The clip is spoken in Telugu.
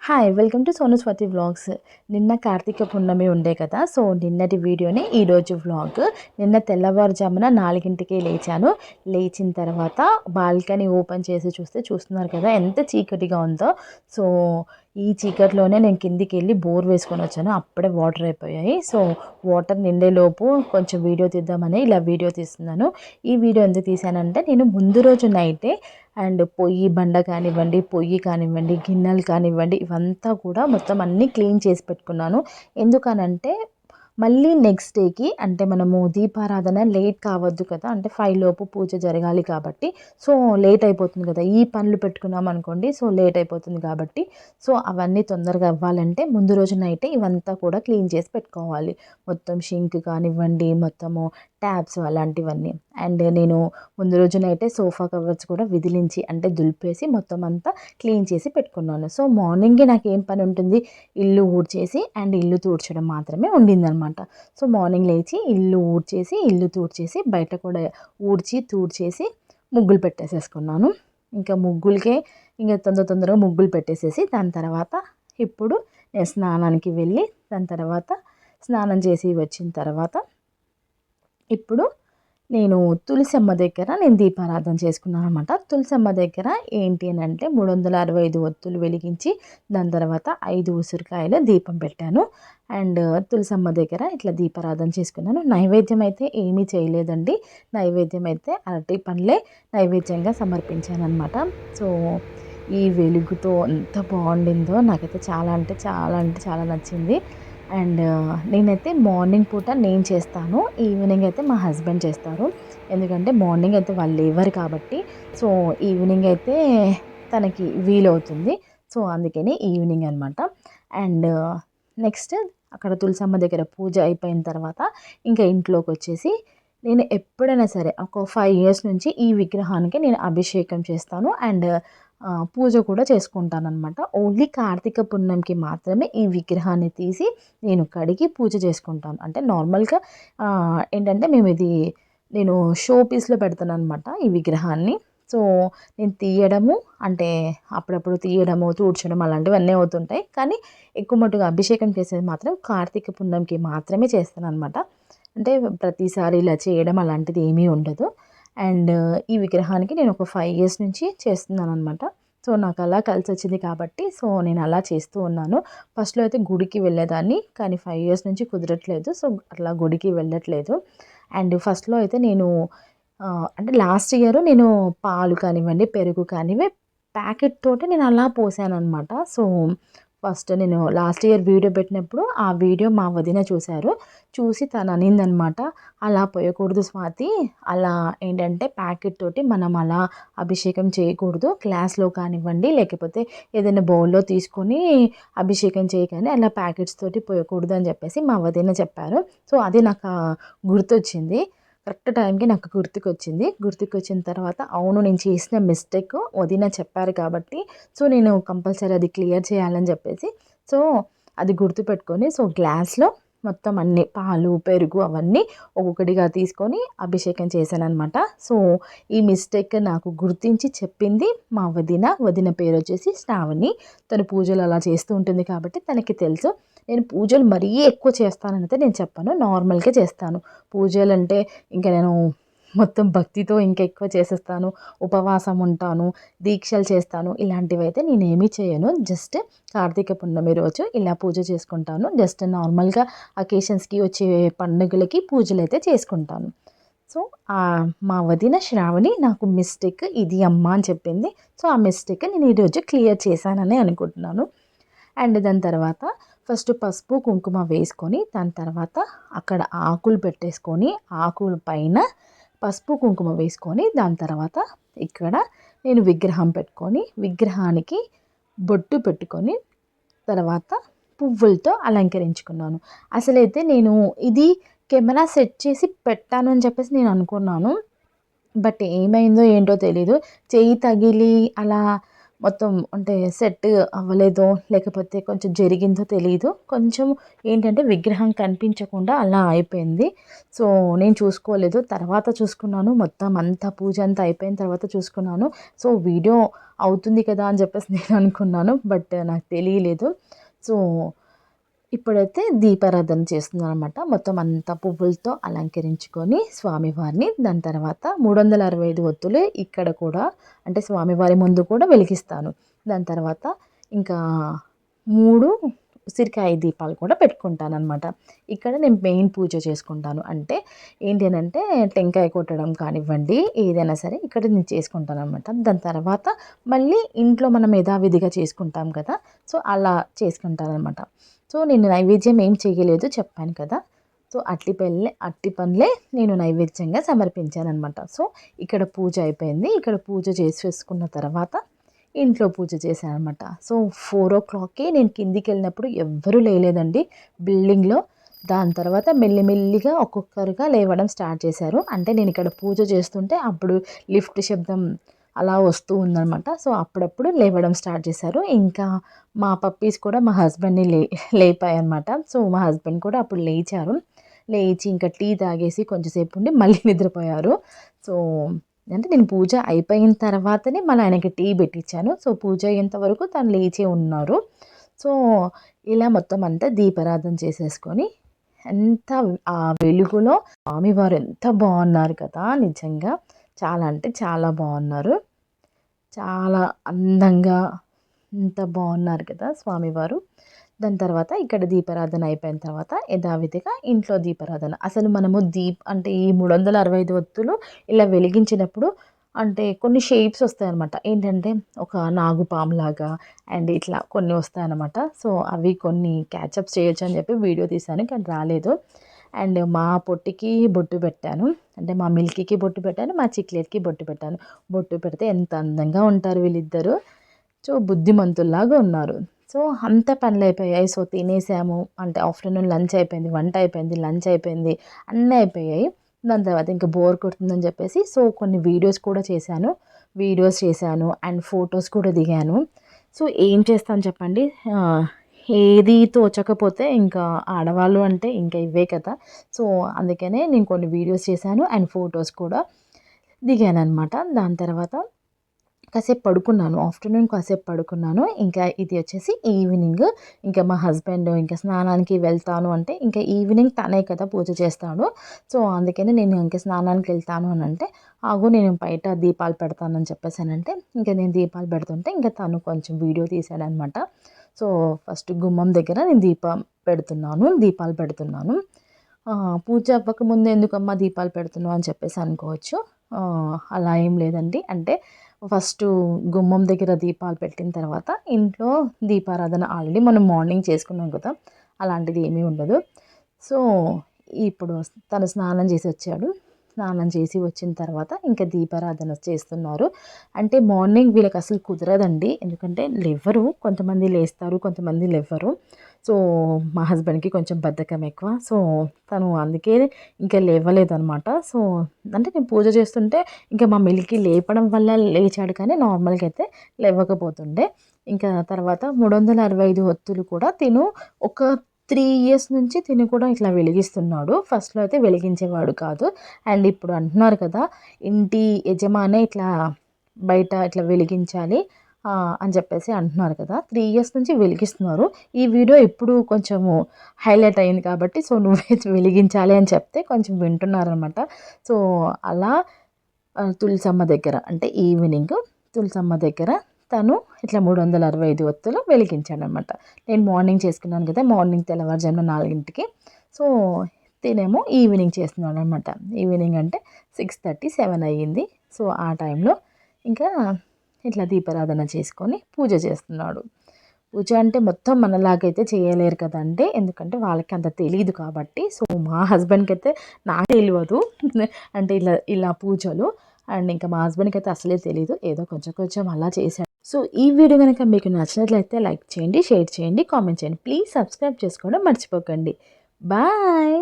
Hi welcome to Sonu Swathi vlogs. నిన్న కార్తీక పున్నమి ఉండే కదా, సో నిన్నటి వీడియోనే ఈరోజు వ్లాగ్. నిన్న తెల్లవారుజామున 4కి లేచాను. లేచిన తర్వాత బాల్కనీ ఓపెన్ చేసి చూస్తున్నారు కదా ఎంత చీకటిగా ఉందో. సో ఈ చీకటిలోనే నేను కిందికి వెళ్ళి బోర్ వేసుకొని వచ్చాను. అప్పుడే వాటర్ అయిపోయాయి. సో వాటర్ నిండేలోపు కొంచెం వీడియో తీద్దామని ఇలా వీడియో తీస్తున్నాను. ఈ వీడియో ఎందుకు తీసానంటే, నేను ముందు రోజు నైటే అండ్ బండ కానివ్వండి, పొయ్యి కానివ్వండి, గిన్నెలు కానివ్వండి, ఇవంతా కూడా మొత్తం అన్నీ క్లీన్ చేసి పెట్టుకున్నాను. ఎందుకనంటే మళ్ళీ నెక్స్ట్ డేకి అంటే మనము దీపారాధన లేట్ కావద్దు కదా, అంటే 5 లోపు పూజ జరగాలి కాబట్టి సో లేట్ అయిపోతుంది కదా. ఈ పనులు పెట్టుకున్నాం అనుకోండి, సో లేట్ అయిపోతుంది కాబట్టి సో అవన్నీ తొందరగా అవ్వాలంటే ముందు రోజు నైటే ఇవంతా కూడా క్లీన్ చేసి పెట్టుకోవాలి. మొత్తం షింక్ కానివ్వండి, మొత్తము ట్యాబ్స్ అలాంటివన్నీ. అండ్ నేను ముందు రోజునైతే సోఫా కవర్స్ కూడా విదిలించి అంటే దులిపేసి మొత్తం అంతా క్లీన్ చేసి పెట్టుకున్నాను. సో మార్నింగే నాకు ఏం పని ఉంటుంది, ఇల్లు ఊడ్చేసి అండ్ ఇల్లు తూడ్చడం మాత్రమే ఉండిందనమాట. సో మార్నింగ్ లేచి ఇల్లు ఊడ్చేసి ఇల్లు తూడ్చేసి బయట కూడా ఊడ్చి తూడ్చేసి ముగ్గులు పెట్టేసేసుకున్నాను. ఇంకా ముగ్గులకే ఇంకా తొందరగా ముగ్గులు పెట్టేసేసి దాని తర్వాత ఇప్పుడు నేను స్నానానికి వెళ్ళి దాని తర్వాత స్నానం చేసి వచ్చిన తర్వాత ఇప్పుడు నేను తులసమ్మ దగ్గర దీపారాధన చేసుకున్నాను అనమాట. తులసమ్మ దగ్గర ఏంటి అని అంటే 365 ఒత్తులు వెలిగించి దాని తర్వాత 5 ఉసిరికాయల దీపం పెట్టాను. అండ్ తులసమ్మ దగ్గర ఇట్లా దీపారాధన చేసుకున్నాను. నైవేద్యం అయితే ఏమీ చేయలేదండి. నైవేద్యం అయితే అరటి పండ్లే నైవేద్యంగా సమర్పించాను అనమాట. సో ఈ వెలుగుతో ఎంత బాగుండిందో నాకైతే చాలా నచ్చింది. అండ్ నేనైతే మార్నింగ్ పూట నేను చేస్తాను, ఈవినింగ్ అయితే మా హస్బెండ్ చేస్తారు. ఎందుకంటే మార్నింగ్ అయితే వాళ్ళు లేవరు కాబట్టి సో ఈవినింగ్ అయితే తనకి వీలవుతుంది. సో అందుకని ఈవినింగ్ అనమాట. అండ్ నెక్స్ట్ అక్కడ తులసమ్మ దగ్గర పూజ అయిపోయిన తర్వాత ఇంకా ఇంట్లోకి వచ్చేసి నేను ఎప్పుడైనా సరే ఒక 5 ఇయర్స్ నుంచి ఈ విగ్రహానికి నేను అభిషేకం చేస్తాను అండ్ పూజ కూడా చేసుకుంటానన్నమాట. ఓన్లీ కార్తీక పున్నంకి మాత్రమే ఈ విగ్రహాన్ని తీసి నేను కడిగి పూజ చేసుకుంటాను. అంటే నార్మల్గా ఏంటంటే నేను షో పీస్లో పెడతాను అనమాట ఈ విగ్రహాన్ని. సో నేను తీయడము అంటే అప్పుడప్పుడు తీయడము తుడచడం అలాంటివన్నీ అవుతుంటాయి. కానీ ఎక్కువ మట్టుగా అభిషేకం చేసేది మాత్రం కార్తీక పున్నంకి మాత్రమే చేస్తాను అనమాట. అంటే ప్రతిసారి ఇలా చేయడం అలాంటిది ఏమీ ఉండదు. అండ్ ఈ విగ్రహానికి నేను ఒక 5 ఇయర్స్ నుంచి చేస్తున్నాను అనమాట. సో నాకు అలా కలిసి వచ్చింది కాబట్టి సో నేను అలా చేస్తూ ఉన్నాను. ఫస్ట్లో అయితే గుడికి వెళ్ళేదాన్ని, కానీ 5 ఇయర్స్ నుంచి కుదరట్లేదు. సో అట్లా గుడికి వెళ్ళట్లేదు. అండ్ ఫస్ట్లో అయితే నేను అంటే లాస్ట్ ఇయర్ నేను పాలు కానివ్వండి, పెరుగు కానివ్వండి ప్యాకెట్ తోటి నేను అలా పోసాను అనమాట. సో ఫస్ట్ నేను లాస్ట్ ఇయర్ వీడియో పెట్టినప్పుడు ఆ వీడియో మా వదిన చూశారు. చూసి తను అనిందనమాట, అలా పోయకూడదు స్వాతి, అలా ఏంటంటే ప్యాకెట్ తోటి మనం అలా అభిషేకం చేయకూడదు, గ్లాస్లో కానివ్వండి లేకపోతే ఏదైనా బౌల్లో తీసుకొని అభిషేకం చేయగానే అలా ప్యాకెట్స్ తోటి పోయకూడదు అని చెప్పేసి మా వదిన చెప్పారు. సో అది నాకు గుర్తొచ్చింది. కరెక్ట్ టైంకి నాకు గుర్తుకొచ్చిన తర్వాత అవును నేను చేసిన మిస్టేక్ వదిన చెప్పారు కాబట్టి సో నేను కంపల్సరీ అది క్లియర్ చేయాలని చెప్పేసి సో అది గుర్తుపెట్టుకొని సో గ్లాస్లో మొత్తం అన్ని పాలు పెరుగు అవన్నీ ఒక్కొక్కటిగా తీసుకొని అభిషేకం చేశాను అనమాట. సో ఈ మిస్టేక్ నాకు గుర్తించి చెప్పింది మా వదిన పేరు వచ్చేసి శ్రావణి. తను పూజలు అలా చేస్తూ ఉంటుంది కాబట్టి తనకి తెలుసు. నేను పూజలు మరీ ఎక్కువ చేస్తానని అయితే నేను చెప్పను, నార్మల్గా చేస్తాను. పూజలు అంటే ఇంకా నేను మొత్తం భక్తితో ఇంకా ఎక్కువ చేసేస్తాను, ఉపవాసం ఉంటాను, దీక్షలు చేస్తాను, ఇలాంటివి అయితే నేనేమీ చేయను. జస్ట్ కార్తీక పున్నమి రోజు ఇలా పూజ చేసుకుంటాను. జస్ట్ నార్మల్గా అకేషన్స్కి వచ్చే పండుగలకి పూజలు అయితే చేసుకుంటాను. సో మా వదిన శ్రావణి నాకు మిస్టేక్ ఇది అమ్మ అని చెప్పింది. సో ఆ మిస్టేక్ నేను ఈరోజు క్లియర్ చేశానని అనుకుంటున్నాను. అండ్ దాని తర్వాత ఫస్ట్ పసుపు కుంకుమ వేసుకొని దాని తర్వాత అక్కడ ఆకులు పెట్టేసుకొని ఆకుల పైన పసుపు కుంకుమ వేసుకొని దాని తర్వాత ఇక్కడ నేను విగ్రహం పెట్టుకొని విగ్రహానికి బొట్టు పెట్టుకొని తర్వాత పువ్వులతో అలంకరించుకున్నాను. అసలైతే నేను ఇది కెమెరా సెట్ చేసి పెట్టాను అని చెప్పేసి నేను అనుకున్నాను. బట్ ఏమైందో ఏంటో తెలీదు, చెయ్యి తగిలి అలా మొత్తం అంటే సెట్ అవ్వలేదో లేకపోతే కొంచెం జరిగిందో తెలీదు. కొంచెం ఏంటంటే విగ్రహం కనిపించకుండా అలా అయిపోయింది. సో, నేను చూసుకోలేదు. తర్వాత చూసుకున్నాను. మొత్తం అంతా పూజ అంతా అయిపోయిన తర్వాత చూసుకున్నాను. సో, వీడియో అవుతుంది కదా అని చెప్పేసి నేను అనుకున్నాను. బట్ నాకు తెలియలేదు. సో, ఇప్పుడైతే దీపారాధన చేస్తున్నాననమాట. మొత్తం అంతా పువ్వులతో అలంకరించుకొని స్వామివారిని, దాని తర్వాత 365 ఒత్తులు ఇక్కడ కూడా అంటే స్వామివారి ముందు కూడా వెలిగిస్తాను. దాని తర్వాత ఇంకా 3 ఉసిరికాయ దీపాలు కూడా పెట్టుకుంటాననమాట. ఇక్కడ నేను మెయిన్ పూజ చేసుకుంటాను. అంటే ఏంటి అనంటే టెంకాయ కొట్టడం కానివ్వండి, ఏదైనా సరే ఇక్కడ నేను చేసుకుంటాననమాట. దాని తర్వాత మళ్ళీ ఇంట్లో మనం యథావిధిగా చేసుకుంటాం కదా! సో, అలా చేసుకుంటాననమాట. సో, నేను నైవేద్యం ఏం చేయలేదు చెప్పాను కదా! సో, అట్టి పండ్లే నేను నైవేద్యంగా సమర్పించాననమాట. సో, ఇక్కడ పూజ అయిపోయింది. ఇక్కడ పూజ చేసేసుకున్న తర్వాత ఇంట్లో పూజ చేశాననమాట. సో, 4:00కే నేను కిందికెళ్ళినప్పుడు ఎవ్వరూ లేలేదండి బిల్డింగ్‌లో. దాని తర్వాత మెల్లిమెల్లిగా ఒక్కొక్కరుగా లేవడం స్టార్ట్ చేశారు. అంటే నేను ఇక్కడ పూజ చేస్తుంటే అప్పుడు లిఫ్ట్ శబ్దం అలా వస్తూ ఉందనమాట. సో, అప్పుడప్పుడు లేవడం స్టార్ట్ చేశారు. ఇంకా మా పప్పీస్ కూడా మా హస్బెండ్‌ని లేపాయనమాట. సో, మా హస్బెండ్ కూడా అప్పుడు లేచారు. లేచి ఇంకా టీ తాగేసి కొంచెం సేపు ఉండి మళ్ళీ నిద్రపోయారు. సో, అంటే నేను పూజ అయిపోయిన తర్వాతనే మళ్ళీ ఆయనకి టీ పెట్టించాను. సో, పూజ అయ్యేంత వరకు తను లేచే ఉన్నారు. సో, ఇలా మొత్తం అంతా దీపారాధన చేసేసుకొని ఎంత ఆ వెలుగులో స్వామివారు ఎంత బాగున్నారు కదా! నిజంగా చాలా అంటే చాలా బాగున్నారు. చాలా అందంగా ఎంత బాగున్నారు కదా స్వామివారు. దాని తర్వాత ఇక్కడ దీపారాధన అయిపోయిన తర్వాత యథావిధిగా ఇంట్లో దీపారాధన. అసలు మనము అంటే ఈ 365 ఒత్తులు ఇలా వెలిగించినప్పుడు అంటే కొన్ని షేప్స్ వస్తాయన్నమాట. ఏంటంటే ఒక నాగుపాములాగా అండ్ ఇట్లా కొన్ని వస్తాయన్నమాట. సో, అవి కొన్ని క్యాచప్ చేయొచ్చు అని చెప్పి వీడియో తీశాను. కానీ రాలేదు. అండ్ మా పొట్టికి బొట్టు పెట్టాను. అంటే మా మిల్కీకి బొట్టు పెట్టాను. మా చిక్లెట్‌కి బొట్టు పెట్టాను. బొట్టు పెడితే ఎంత అందంగా ఉంటారు వీళ్ళిద్దరూ. సో, బుద్ధిమంతుల్లాగా ఉన్నారు. సో, అంతా పనులయిపోయాయి. సో, తినేసాము. అంటే ఆఫ్టర్‌నూన్ లంచ్ అయిపోయింది. వంట అయిపోయింది. లంచ్ అయిపోయింది. అన్నీ అయిపోయాయి. దాని తర్వాత ఇంక బోర్ కొడుతుందని చెప్పేసి సో, కొన్ని వీడియోస్ చేశాను అండ్ ఫోటోస్ కూడా దిగాను. సో, ఏం చేస్తాను చెప్పండి? ఏది తోచకపోతే ఇంకా ఆడవాళ్ళు అంటే ఇంకా ఇవే కదా! సో, అందుకనే నేను కొన్ని వీడియోస్ చేశాను అండ్ ఫోటోస్ కూడా దిగాననమాట. దాని తర్వాత కాసేపు పడుకున్నాను. ఆఫ్టర్‌నూన్ కాసేపు పడుకున్నాను. ఇంకా ఇది వచ్చేసి ఈవినింగ్. ఇంకా మా హస్బెండ్ ఇంకా స్నానానికి వెళ్తాను అంటే, ఇంకా ఈవినింగ్ తనే కదా పూజ చేస్తాడు. సో, అందుకని నేను ఇంక స్నానానికి వెళ్తాను అనంటే, ఆగు నేను బయట దీపాలు పెడతానని చెప్పేసానంటే, ఇంక నేను దీపాలు పెడుతుంటే ఇంక తను కొంచెం వీడియో తీశాడనమాట. సో, ఫస్ట్ గుమ్మం దగ్గర నేను దీపాలు పెడుతున్నాను. పూజ అవ్వకముందే ఎందుకమ్మా దీపాలు పెడుతున్నావు అని చెప్పేసి అనుకోవచ్చు. అలా ఏం లేదండి. అంటే ఫస్టు గుమ్మం దగ్గర దీపాలు పెట్టిన తర్వాత ఇంట్లో దీపారాధన ఆల్రెడీ మనం మార్నింగ్ చేసుకున్నాం కదా! అలాంటిది ఏమీ ఉండదు. సో, ఇప్పుడు తను స్నానం చేసి వచ్చాడు. స్నానం చేసి వచ్చిన తర్వాత ఇంకా దీపారాధన చేస్తున్నారు. అంటే మార్నింగ్ వీళ్ళకి అసలు కుదరదండి. ఎందుకంటే లెవ్వరు. కొంతమంది లేస్తారు, కొంతమంది లెవ్వరు. సో, మా హస్బెండ్‌కి కొంచెం బద్ధకం ఎక్కువ. సో, తను అందుకే ఇంకా లేవలేదనమాట. సో, అంటే నేను పూజ చేస్తుంటే ఇంకా మా మిల్కీ లేపడం వల్ల లేచాడు కానీ నార్మల్‌గా అయితే లేవకపోతుండే. ఇంకా తర్వాత 365 ఒత్తులు కూడా తిను ఒక 3 ఇయర్స్ నుంచి తిను కూడా ఇట్లా వెలిగిస్తున్నాడు. ఫస్ట్‌లో అయితే వెలిగించేవాడు కాదు. అండ్ ఇప్పుడు అంటున్నారు కదా! ఇంటి యజమానే ఇట్లా బయట ఇట్లా వెలిగించాలి అని చెప్పేసి అంటున్నారు కదా! 3 ఇయర్స్ నుంచి వెలిగిస్తున్నారు. ఈ వీడియో ఇప్పుడు కొంచెము హైలైట్ అయింది కాబట్టి సో, నువ్వే వెలిగించాలి అని చెప్తే కొంచెం వింటున్నారనమాట. సో, అలా తులసమ్మ దగ్గర అంటే ఈవినింగ్ తులసమ్మ దగ్గర తను ఇట్లా 365 ఒత్తులు వెలిగించాడనమాట. నేను మార్నింగ్ చేసుకున్నాను కదా! మార్నింగ్ తెల్లవారుజామున 4కి. సో, తినేమో ఈవినింగ్ చేస్తున్నాడనమాట. ఈవినింగ్ అంటే 6:30, 7 అయ్యింది. సో, ఆ టైంలో ఇంకా ఇట్లా దీపారాధన చేసుకొని పూజ చేస్తున్నాడు. పూజ అంటే మొత్తం మనలాగైతే చేయలేరు కదండీ! ఎందుకంటే వాళ్ళకి అంత తెలీదు కాబట్టి. సో, మా హస్బెండ్‌కైతే నాకు తెలవదు. అంటే ఇలా పూజలు. అండ్ ఇంకా మా హస్బెండ్‌కి అయితే అసలే తెలీదు. ఏదో కొంచెం కొంచెం అలా చేశాడు. సో, ఈ వీడియో గనుక మీకు నచ్చినట్లయితే లైక్ చేయండి, షేర్ చేయండి, కామెంట్ చేయండి. ప్లీజ్ సబ్స్క్రైబ్ చేసుకోవడం మర్చిపోకండి. బాయ్.